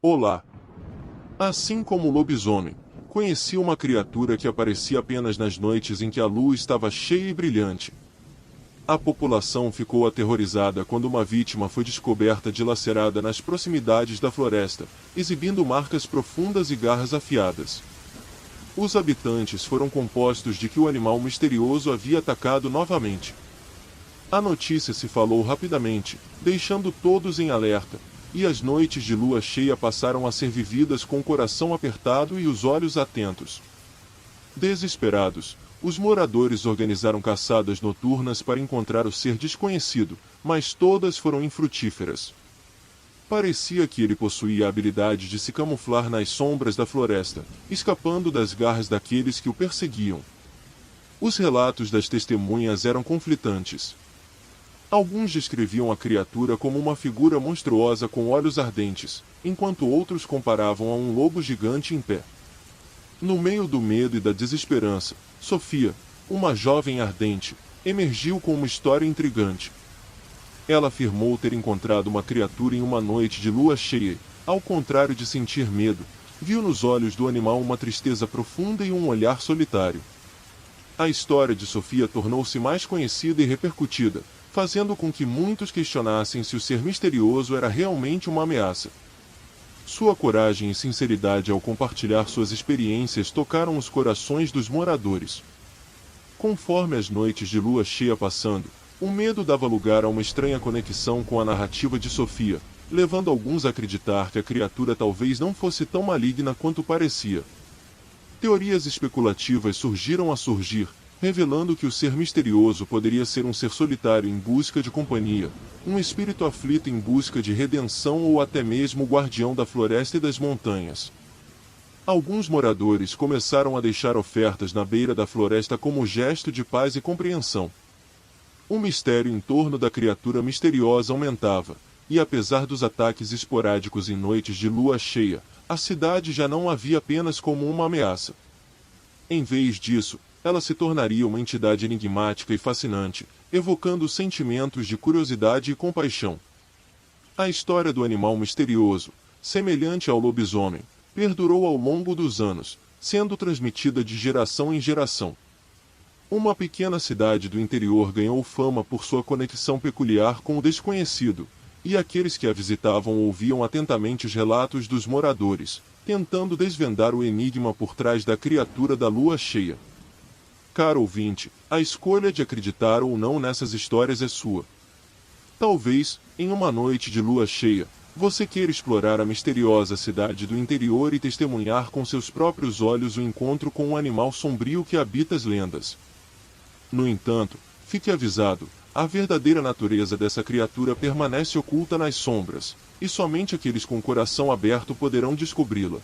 Olá! Assim como o lobisomem, conheci uma criatura que aparecia apenas nas noites em que a lua estava cheia e brilhante. A população ficou aterrorizada quando uma vítima foi descoberta dilacerada nas proximidades da floresta, exibindo marcas profundas e garras afiadas. Os habitantes foram compostos de que o animal misterioso havia atacado novamente. A notícia se falou rapidamente, deixando todos em alerta, e as noites de lua cheia passaram a ser vividas com o coração apertado e os olhos atentos. Desesperados, os moradores organizaram caçadas noturnas para encontrar o ser desconhecido, mas todas foram infrutíferas. Parecia que ele possuía a habilidade de se camuflar nas sombras da floresta, escapando das garras daqueles que o perseguiam. Os relatos das testemunhas eram conflitantes. Alguns descreviam a criatura como uma figura monstruosa com olhos ardentes, enquanto outros comparavam a um lobo gigante em pé. No meio do medo e da desesperança, Sofia, uma jovem ardente, emergiu com uma história intrigante. Ela afirmou ter encontrado uma criatura em uma noite de lua cheia e, ao contrário de sentir medo, viu nos olhos do animal uma tristeza profunda e um olhar solitário. A história de Sofia tornou-se mais conhecida e repercutida, fazendo com que muitos questionassem se o ser misterioso era realmente uma ameaça. Sua coragem e sinceridade ao compartilhar suas experiências tocaram os corações dos moradores. Conforme as noites de lua cheia passando, o medo dava lugar a uma estranha conexão com a narrativa de Sofia, levando alguns a acreditar que a criatura talvez não fosse tão maligna quanto parecia. Teorias especulativas surgiram, revelando que o ser misterioso poderia ser um ser solitário em busca de companhia, um espírito aflito em busca de redenção ou até mesmo o guardião da floresta e das montanhas. Alguns moradores começaram a deixar ofertas na beira da floresta como gesto de paz e compreensão. O mistério em torno da criatura misteriosa aumentava, e apesar dos ataques esporádicos em noites de lua cheia, a cidade já não a via apenas como uma ameaça. Em vez disso, ela se tornaria uma entidade enigmática e fascinante, evocando sentimentos de curiosidade e compaixão. A história do animal misterioso, semelhante ao lobisomem, perdurou ao longo dos anos, sendo transmitida de geração em geração. Uma pequena cidade do interior ganhou fama por sua conexão peculiar com o desconhecido, e aqueles que a visitavam ouviam atentamente os relatos dos moradores, tentando desvendar o enigma por trás da criatura da lua cheia. Caro ouvinte, a escolha de acreditar ou não nessas histórias é sua. Talvez, em uma noite de lua cheia, você queira explorar a misteriosa cidade do interior e testemunhar com seus próprios olhos o encontro com um animal sombrio que habita as lendas. No entanto, fique avisado, a verdadeira natureza dessa criatura permanece oculta nas sombras, e somente aqueles com o coração aberto poderão descobri-la.